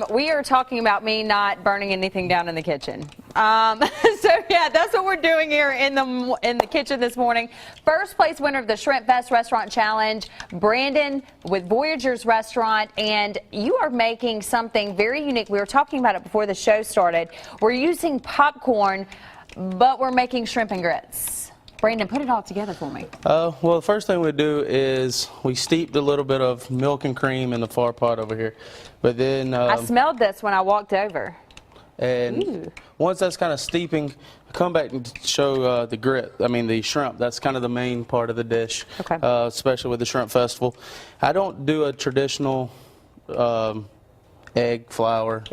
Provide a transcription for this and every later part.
We are talking about me not burning anything down in the kitchen. So yeah, that's what we're doing here in the kitchen this morning. First place winner of the Shrimp Fest Restaurant Challenge, Brandon with Voyagers Restaurant, and you are making something very unique. We were talking about it before the show started. We're using popcorn, but we're making shrimp and grits. Brandon, put it all together for me. Well, the first thing we do is we steeped a little bit of milk and cream in the far pot over here. But then I smelled this when I walked over. And Ooh. Once that's kind of steeping, come back and show the shrimp. That's kind of the main part of the dish, okay. Especially with the Shrimp Festival. I don't do a traditional egg flour,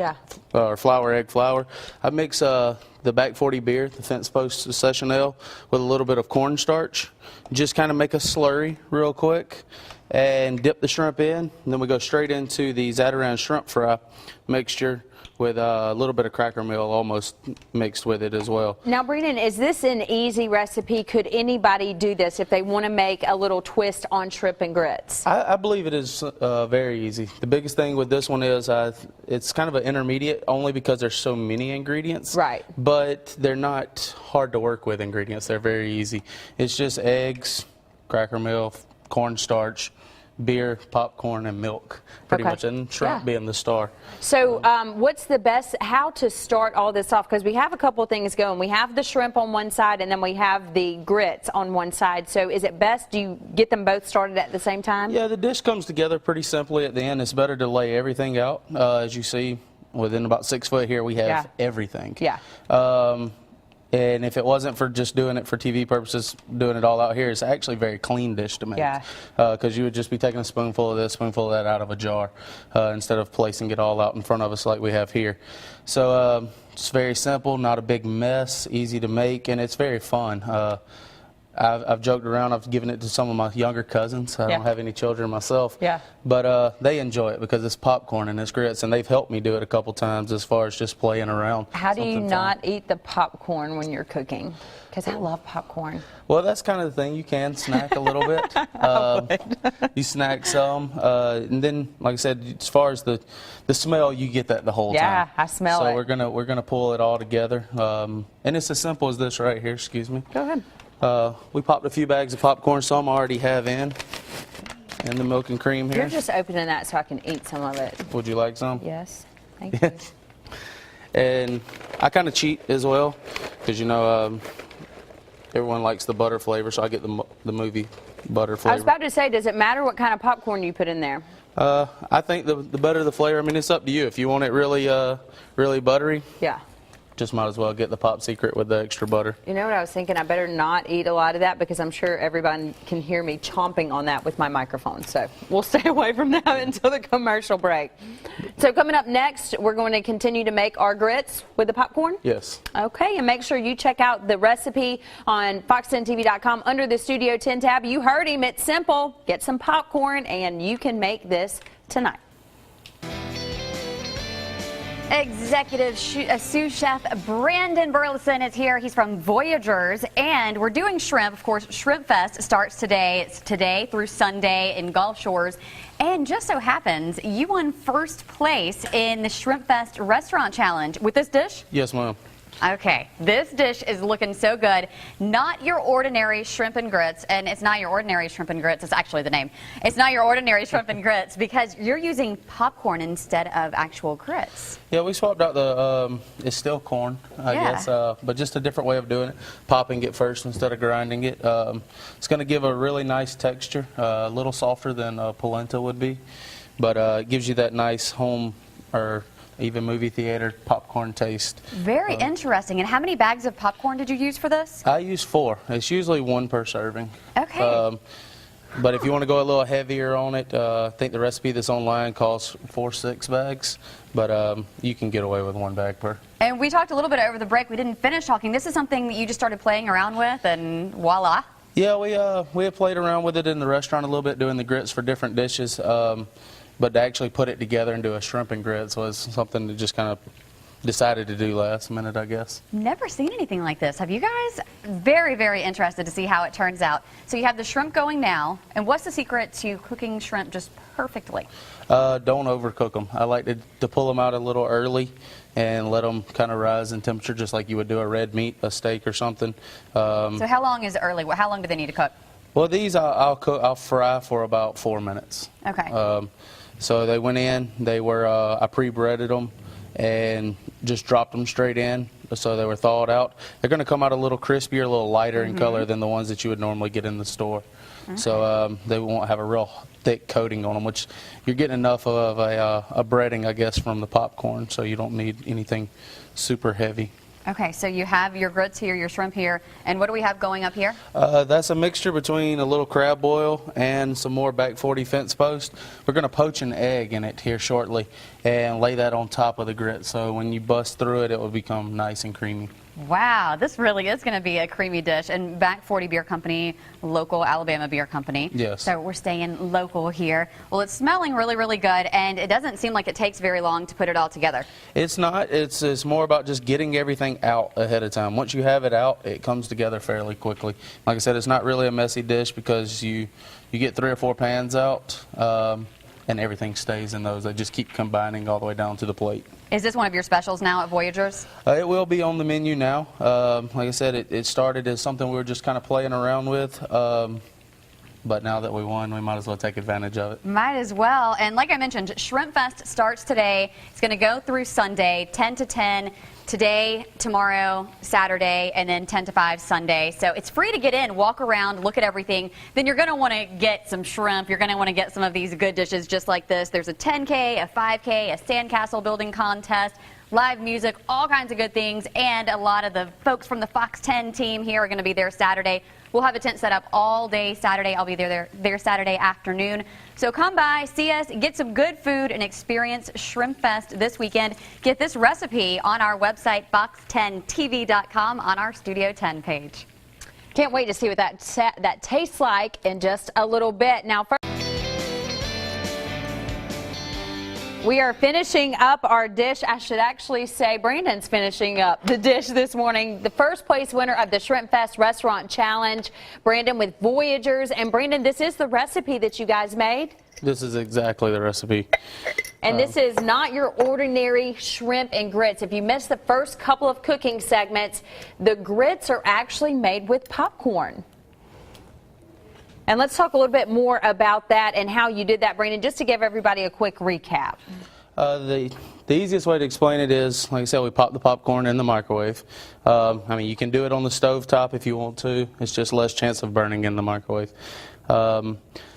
or flour, egg flour. I mix the Back 40 beer, the Fence Post Session Ale, with a little bit of cornstarch. Just kind of make a slurry real quick and dip the shrimp in. And then we go straight into the Zatarain shrimp fry mixture with a little bit of cracker meal almost mixed with it as well. Now, Brandon, is this an easy recipe? Could anybody do this if they want to make a little twist on shrimp and grits? I believe it is very easy. The biggest thing with this one is it's kind of an intermediate only because there's so many ingredients. Right. But they're not hard to work with ingredients. They're very easy. It's just eggs, cracker meal, cornstarch, beer, popcorn, and milk, pretty much, and shrimp being the star. So what's the best, how to start all this off? Because we have a couple things going. We have the shrimp on one side, and then we have the grits on one side. So is it best, do you get them both started at the same time? Yeah, the dish comes together pretty simply at the end. It's better to lay everything out. As you see, within about 6 foot here, we have everything. Yeah. And if it wasn't for just doing it for TV purposes, doing it all out here, it's actually a very clean dish to make. Yeah. Because you would just be taking a spoonful of this, spoonful of that out of a jar, instead of placing it all out in front of us like we have here. So it's very simple, not a big mess, easy to make, and it's very fun. I've joked around, I've given it to some of my younger cousins. I don't have any children myself. Yeah. But they enjoy it because it's popcorn and it's grits, and they've helped me do it a couple times as far as just playing around. How do you not eat the popcorn when you're cooking? Because I love popcorn. Well, that's kind of the thing. You can snack a little bit. You snack some. And then, like I said, as far as the smell, you get that the whole time. Yeah, I smell it. So we're gonna pull it all together. And it's as simple as this right here. Excuse me. Go ahead. We popped a few bags of popcorn, some I already have in the milk and cream here. You're just opening that so I can eat some of it. Would you like some? Yes, thank you. And I kind of cheat as well, because everyone likes the butter flavor, so I get the movie butter flavor. I was about to say, does it matter what kind of popcorn you put in there? I think the better the flavor. I mean, it's up to you. If you want it really, really buttery. Yeah. Just might as well get the Pop Secret with the extra butter. You know what I was thinking? I better not eat a lot of that because I'm sure everybody can hear me chomping on that with my microphone. So we'll stay away from that until the commercial break. So coming up next, we're going to continue to make our grits with the popcorn? Yes. Okay, and make sure you check out the recipe on fox10tv.com under the Studio 10 tab. You heard him. It's simple. Get some popcorn and you can make this tonight. Executive sous chef Brandon Burleson is here. He's from Voyagers, and we're doing shrimp. Of course, Shrimp Fest starts today. It's today through Sunday in Gulf Shores. And just so happens, you won first place in the Shrimp Fest Restaurant Challenge with this dish? Yes, ma'am. Okay, this dish is looking so good. Not your ordinary shrimp and grits, and it's not your ordinary shrimp and grits, it's actually the name. It's not your ordinary shrimp and grits because you're using popcorn instead of actual grits. Yeah, we swapped out the, it's still corn, I guess, but just a different way of doing it. Popping it first instead of grinding it. It's going to give a really nice texture, a little softer than polenta would be, but it gives you that nice home or even movie theater popcorn taste. Very interesting. And how many bags of popcorn did you use for this? I use 4. It's usually 1 per serving. Okay. But if you want to go a little heavier on it, I think the recipe that's online calls for 6 bags, but you can get away with 1 bag per. And we talked a little bit over the break. We didn't finish talking. This is something that you just started playing around with, and voila. Yeah, we have played around with it in the restaurant a little bit, doing the grits for different dishes. But to actually put it together and do a shrimp and grits was something that just kind of decided to do last minute, I guess. Never seen anything like this. Have you guys? Very, very interested to see how it turns out. So you have the shrimp going now, and what's the secret to cooking shrimp just perfectly? Don't overcook them. I like to pull them out a little early and let them kind of rise in temperature just like you would do a red meat, a steak or something. So how long is early? How long do they need to cook? Well, these I'll fry for about 4 minutes. Okay. So they went in, I pre-breaded them and just dropped them straight in so they were thawed out. They're going to come out a little crispier, a little lighter in color than the ones that you would normally get in the store. Okay. So they won't have a real thick coating on them, which you're getting enough of a breading, I guess, from the popcorn, so you don't need anything super heavy. Okay, so you have your grits here, your shrimp here, and what do we have going up here? That's a mixture between a little crab boil and some more back 40 fence post. We're going to poach an egg in it here shortly and lay that on top of the grit, so when you bust through it, it will become nice and creamy. Wow, this really is going to be a creamy dish. And Back 40 Beer Company, local Alabama beer company. Yes. So we're staying local here. Well, it's smelling really, really good, and it doesn't seem like it takes very long to put it all together. It's not. It's more about just getting everything out ahead of time. Once you have it out, it comes together fairly quickly. Like I said, it's not really a messy dish because you get 3 or 4 pans out, and everything stays in those. They just keep combining all the way down to the plate. Is this one of your specials now at Voyagers? It will be on the menu now. Like I said, it started as something we were just kind of playing around with. But now that we won, we might as well take advantage of it. Might as well. And like I mentioned, Shrimp Fest starts today. It's going to go through Sunday, 10 to 10. Today, tomorrow, Saturday, and then 10 to 5 Sunday. So it's free to get in, walk around, look at everything. Then you're going to want to get some shrimp. You're going to want to get some of these good dishes just like this. There's a 10K, a 5K, a sandcastle building contest, live music, all kinds of good things. And a lot of the folks from the Fox 10 team here are going to be there Saturday. We'll have a tent set up all day Saturday. I'll be there Saturday afternoon. So come by, see us, get some good food, and experience Shrimp Fest this weekend. Get this recipe on our website, fox10tv.com, on our Studio 10 page. Can't wait to see what that tastes like in just a little bit. Now, first, we are finishing up our dish. I should actually say Brandon's finishing up the dish this morning. The first place winner of the Shrimp Fest Restaurant Challenge, Brandon with Voyagers. And Brandon, this is the recipe that you guys made? This is exactly the recipe. And this is not your ordinary shrimp and grits. If you missed the first couple of cooking segments, the grits are actually made with popcorn. And let's talk a little bit more about that and how you did that, Brandon, just to give everybody a quick recap. The easiest way to explain it is, like I said, we pop the popcorn in the microwave. I mean, you can do it on the stove top if you want to. It's just less chance of burning in the microwave.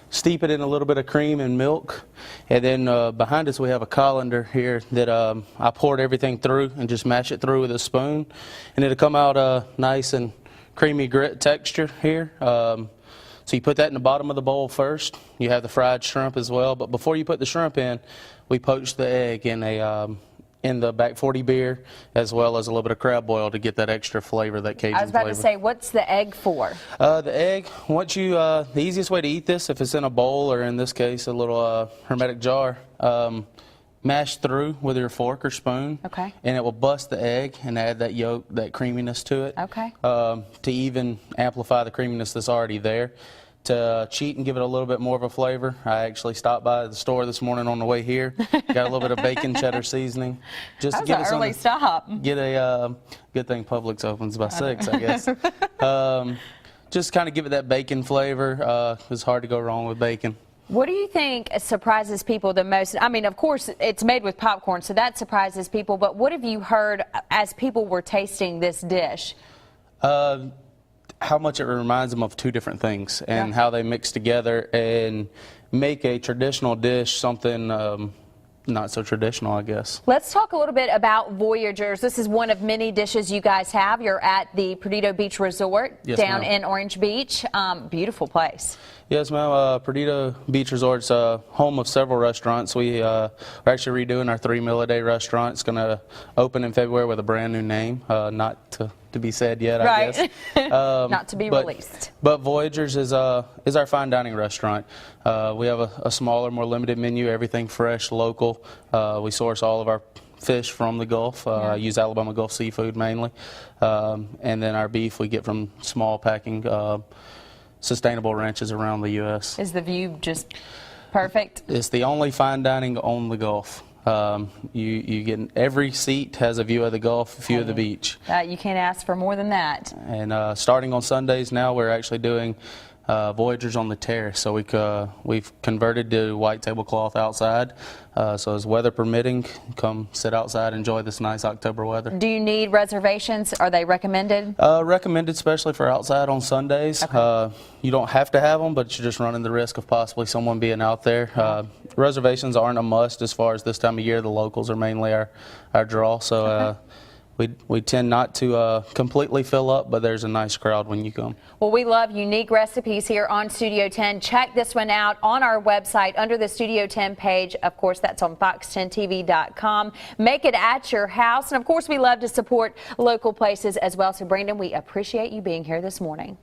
Steep it in a little bit of cream and milk. And then behind us we have a colander here that I poured everything through and just mash it through with a spoon. And it'll come out nice and creamy grit texture here. So you put that in the bottom of the bowl first. You have the fried shrimp as well. But before you put the shrimp in, we poached the egg in the Back 40 beer, as well as a little bit of crab boil to get that extra flavor, that Cajun flavor. I was about to say, what's the egg for? The egg, the easiest way to eat this, if it's in a bowl or in this case a little hermetic jar, mash through with your fork or spoon. Okay. And it will bust the egg and add that yolk, that creaminess to it. Okay. To even amplify the creaminess that's already there. To cheat and give it a little bit more of a flavor, I actually stopped by the store this morning on the way here. Got a little bit of bacon cheddar seasoning. Just That to was give an it early stop. Get a good thing Publix opens by 6, I guess. Just kind of give it that bacon flavor. It's hard to go wrong with bacon. What do you think surprises people the most? I mean, of course, it's made with popcorn, so that surprises people. But what have you heard as people were tasting this dish? How much it reminds them of 2 different things and how they mix together and make a traditional dish something not so traditional, I guess. Let's talk a little bit about Voyagers. This is one of many dishes you guys have. You're at the Perdido Beach Resort down in Orange Beach. Beautiful place. Yes, ma'am. Perdido Beach Resort's home of several restaurants. We're actually redoing our 3-meal-a-day restaurant. It's going to open in February with a brand new name, not to be said yet, I guess. Not to be released. But Voyagers is our fine dining restaurant. We have a smaller, more limited menu, everything fresh, local. We source all of our fish from the Gulf. Use Alabama Gulf seafood mainly. And then our beef we get from small packing sustainable ranches around the U.S. Is the view just Perfect. It's the only fine dining on the Gulf. You get every seat has a view of the Gulf, a view of the beach. You can't ask for more than that. And starting on Sundays now, we're actually doing Voyagers on the terrace. So we've converted to white tablecloth outside. So as weather permitting, come sit outside, enjoy this nice October weather. Do you need reservations? Are they recommended? Recommended, especially for outside on Sundays. Okay. You don't have to have them, but you're just running the risk of possibly someone being out there. Reservations aren't a must as far as this time of year. The locals are mainly our draw. So we tend not to completely fill up, but there's a nice crowd when you come. Well, we love unique recipes here on Studio 10. Check this one out on our website under the Studio 10 page. Of course, that's on fox10tv.com. Make it at your house. And of course, we love to support local places as well. So, Brandon, we appreciate you being here this morning.